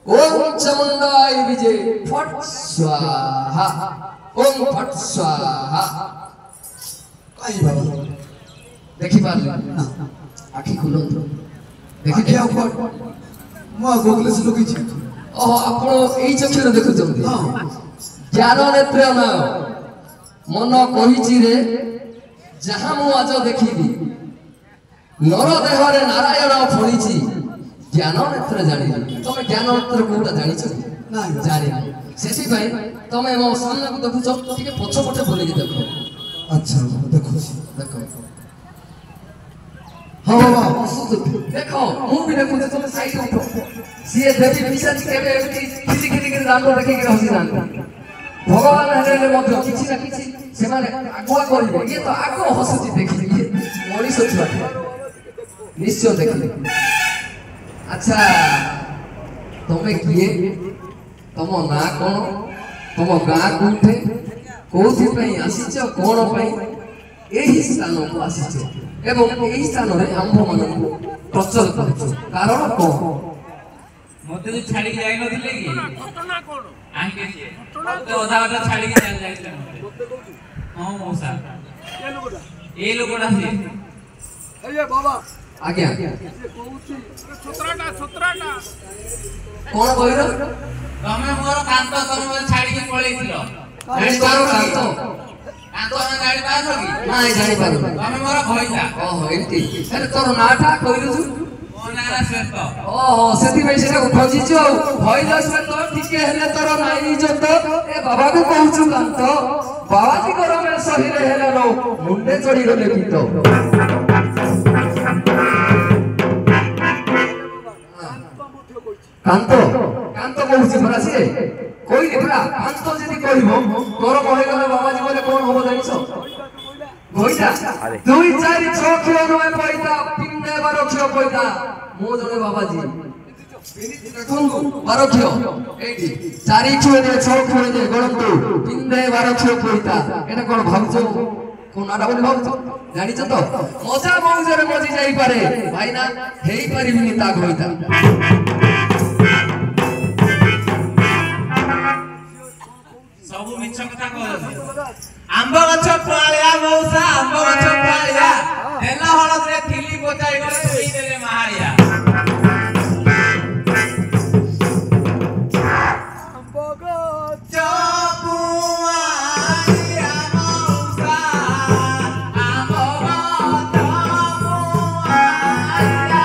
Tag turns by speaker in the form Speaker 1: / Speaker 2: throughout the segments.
Speaker 1: ओम चामुंडाय विजय फट स्वाहा ओम फट स्वाहा
Speaker 2: आई बाबा
Speaker 1: देखि पारले आखि खुलो देखि
Speaker 2: क्या ऊपर मो गोगले से लोग छी
Speaker 1: ओह आपण एई चक्षुरे देखुचंती ज्ञान नेत्र ना मन कहिछि रे जहां मु आज देखिबी नर देहरे नारायण फळिछि ज्ञान नेत्र जानि तमे ज्ञान नेत्र कोटा जानि छ
Speaker 2: ना
Speaker 1: जानि सेति भाई तमे मो सामने को देखुछ ठीक पछ पटे बोले देखो
Speaker 2: अच्छा देखो
Speaker 1: देखो
Speaker 2: हां बाबा
Speaker 1: देखो मु भी देखु तमे साइड उठो सीए देवी पिशाच केबे एमती खिली खिली के दांत देखि के हसी दांत भगवान हेले मध्य किछि ना किछि से माने आगुआ करिबे ये तो आगो हसुची देखि मनीष छुआ निश्चय देखि अच्छा तमे किए तम ना कोन तम गाँ कोठे कोथि पई आसीछ कोन पई एही स्थान को आसीछ एवं एही स्थान रे आंभ मन को प्रचल करछ कारण को
Speaker 3: मते जो छाड़ी के जाई नथिले कि घटना कोन आके जे तो ओदा ओदा छाड़ी के चल जाइले मते हां मौसा ए लोगोडा से
Speaker 2: अरे बाबा
Speaker 1: आगे
Speaker 3: छतराटा
Speaker 1: कोन कहिरो
Speaker 3: तमे मोर कांत तमे मोर छाड़ी के पळेइथिलो
Speaker 1: जानि पारो कांतो
Speaker 3: कांत ना गाड़ी पास होगी
Speaker 1: नाइ जानि पारो
Speaker 3: तमे मोर भइता
Speaker 1: ओहो एमती अरे तोर नाटा कहिरो छु
Speaker 3: मो नारा श्वेत
Speaker 1: ओहो सेति भाई सेटा को खोजिछु भइलो श्वेत ठीके हेले तोर नाइ इज्जत ए बाबा को कहूछु कांतो बाबाजी को रमे सहीरे हेले नो मुंडे चढ़ी गले गीत कांतो कांतो कहूछि भरा से कोई भरा कांतो जदी कहबो तोर कहे गले बाबाजी बोले कोन होबो जानिछो भइता 2 4 6 किलो नय पइता पिंडे 12 किलो पइता मो जने बाबाजी देखंतु 12 किलो एठी 4 किलो ने 6 किलो ने गणंतु पिंडे 12 किलो पइता एटा कोन भाबुछो कोनाडा बोली भाबुछो जानिछो तो मजा मौजरे मजी जाई पारे भाई ना हेई परिबिनी ताक होइता
Speaker 3: सब मिछ कथा कहले आंब गछ पाळिया मौसा आंब गछ पाळिया हेला हळद रे थिली गोचाई गले थई देले महारिया आंब गछ पुआइया मौसा आंब गछ पुआइया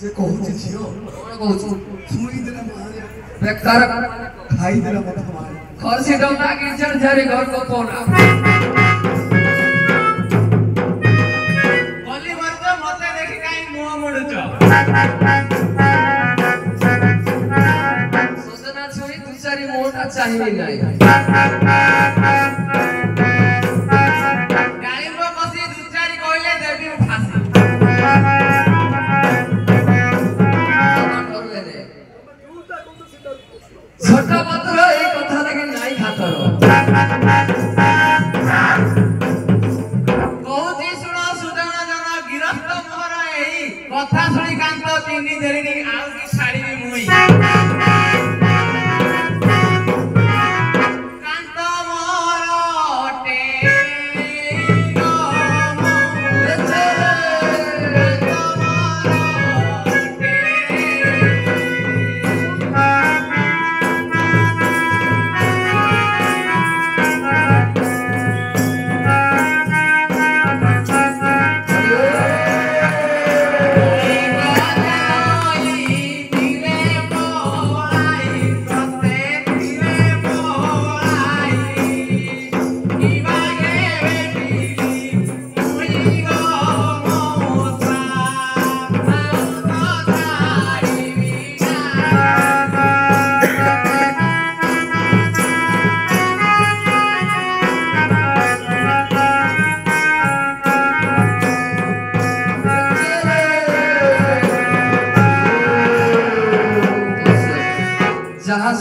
Speaker 2: से कहूछि छियो
Speaker 1: कहूछु
Speaker 2: सुई देना मारे
Speaker 1: बेकार
Speaker 2: खाई देना मत मारे
Speaker 1: घर से डौना गिरचड़ झारे घर को कोना
Speaker 3: बोली मत मते देखि काई मुंह मुडुछ
Speaker 1: सोचना छोड़ी दूसरी मोटा चाहिए नहीं
Speaker 3: गाड़ी में बसी दूसरी कहले देवी फांसी
Speaker 1: छोटा पत्र एक कथा लेकिन नहीं खातर
Speaker 3: कहूची सुन सुजन जन गिरफ्त मोर एही कथा सुनी कांत तिनी देरी आउ की छाड़ी मुई कांत मोर टे गो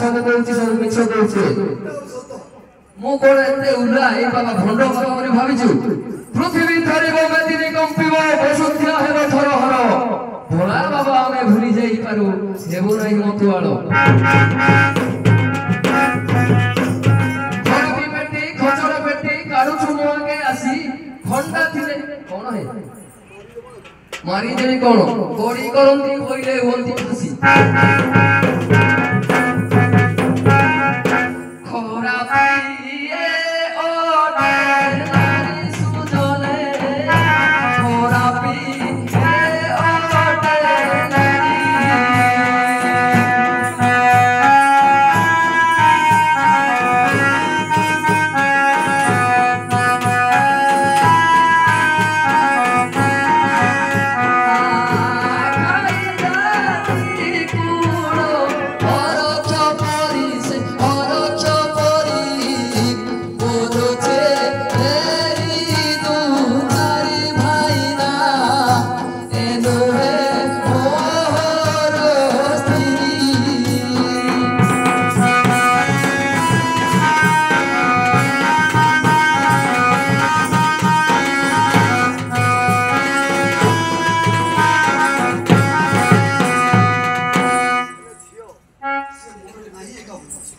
Speaker 1: ଭାଷଣ ଦଉଛି ସବୁ ମିଛ ଦଉଛି ମୁଁ କଣ ଏତେ ଉଲା ଏଇ ବାବା ଭଣ୍ଡ ବାବା ବୋଲି ଭାବିଛୁ ପୃଥିବୀ ଧରିବ ବେଦିନି କମ୍ପିବ ବସୁଥିବା ହେବ ଥର ହର ଭୋଳା ବାବା ଆମେ ଭୁଲି ଯାଇପାରୁ ହେବ ନାହିଁ ମତୁଆଳ ଖଡ଼କି ପେଟି ଖଚର ପେଟି କାଢୁଛୁ ମୋ ଆଗେ ଆସି ଖଣ୍ଡା ଥିଲେ କଣ ହେ ମାରିଦେବି କଣ କଡ଼ି କରନ୍ତି କହିଲେ ହୁଅନ୍ତି ଖୁସି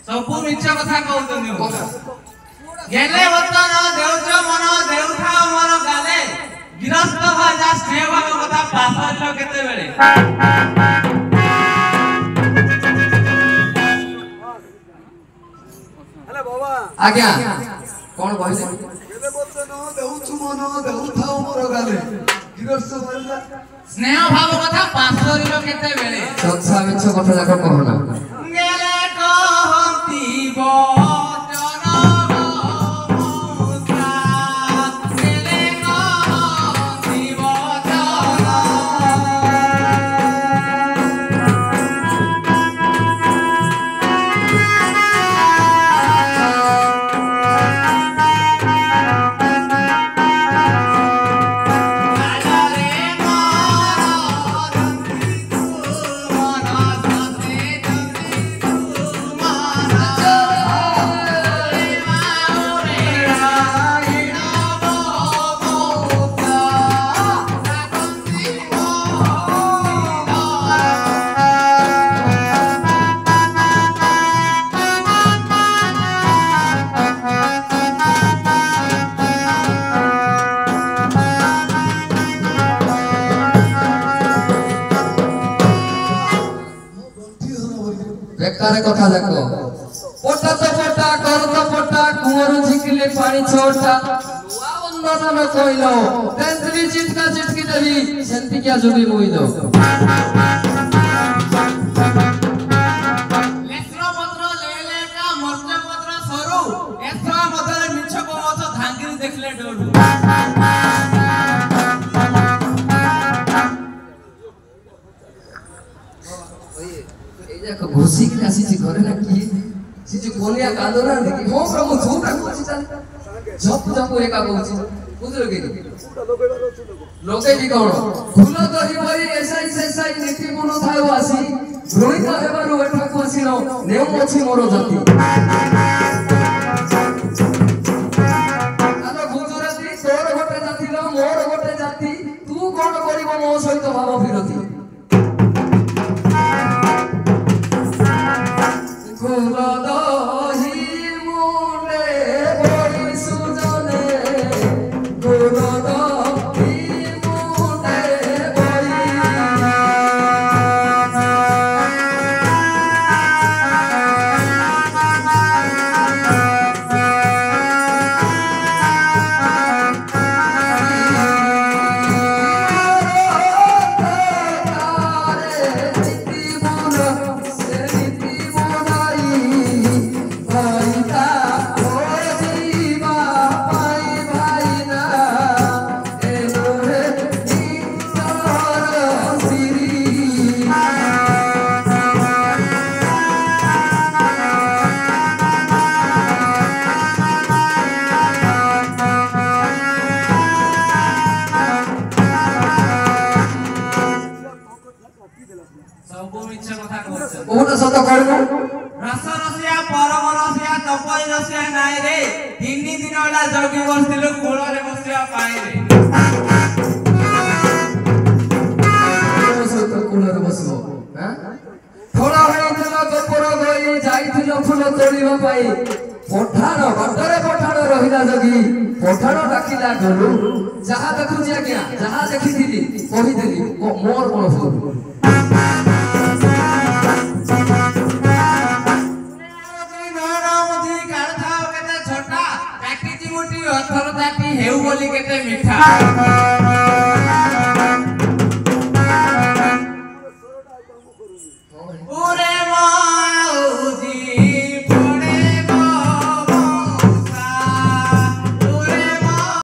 Speaker 3: ସବୁ ମିଛ କଥା କହୁଛନ୍ତି ଗେଲେ ବର୍ତ୍ତମାନ ଦେଉଛ ମନ ଦେଉଥାଅ ମୋର ଗାଲେ ଗିରସ୍ତ ଭାଜା ସ୍ନେହ ଭାବ କଥା ପାସଲ କେତେବେଳେ
Speaker 2: ହେଲେ ବାବା
Speaker 1: ଆଜ୍ଞା କଣ କହିଲେ
Speaker 2: କେବେ ବଚନ ଦେଉଛୁ ମନ ଦେଉଥାଉ ମୋର ଗାଲେ ଗିରସ୍ତ ଭାଜା
Speaker 3: ସ୍ନେହ ଭାବ କଥା ପାସଲ କେତେବେଳେ
Speaker 1: ସଚ୍ଚା ମିଛ କଥା ଯାକ କହନା
Speaker 3: ଗେଲେ କହନ୍ତି ବଚନ ଗେଲେ କହନ୍ତି ବଚନ
Speaker 1: বেকারে কথা দেখো পটা তো পটা কর তো পটা কুমরু ঝিকলে পানি ছোটা নয়া বন্ধন কইল তেন্ত্রি চিটকা চিটকি দেবি সেন্তি কিয়া জুবি মুইল
Speaker 3: লেসর পত্র লেলে কা মর্জ পত্র সরু এসা মধ্যে মিছ কমছ ধাঙ্গিরি দেখলে ডরু
Speaker 1: ঘুষি কি আসিছি ঘরে না কি সে যে কোনিয়া কাঁদো না দেখি হো প্রভু ঝুটা কইছি চাল ঝপ ঝপ একা কইছি বুঝলো কি লোকে কি কোন ফুল দহি বই এসাই সেসাই নীতি মন থাও আসি রোহিত হেবারু এঠাকু আসিল নেউ ଅଛି মোর জাতি আলো গুজরাতি তোর গোটে জাতি লো মোর গোটে জাতি তু কোন করিব মো সহিত ভাব বিরোধী
Speaker 3: ସବୁ ମିଛ କଥା କହୁଛନ୍ତି
Speaker 1: କୋଉଟା ସତ କହିଲୁ
Speaker 3: रस रसिया परम रसिया तपई रसिया नाई रे 3 दिन होला जगी बसथिलु कोଳରେ बसिया पाए रे
Speaker 1: बसो तो कोଳରେ बसो हां थोड़ा होइथिल गोपर गई जाइथिल फुल तोड़िबा पाई पठाण बटरे पठाण रहिला जगी पठाण डाकिला गलु जहा देखुची आज्ञा जहा देखिथिली कहिदेली मोर कोन फुल
Speaker 3: हेउ बोली केते मीठा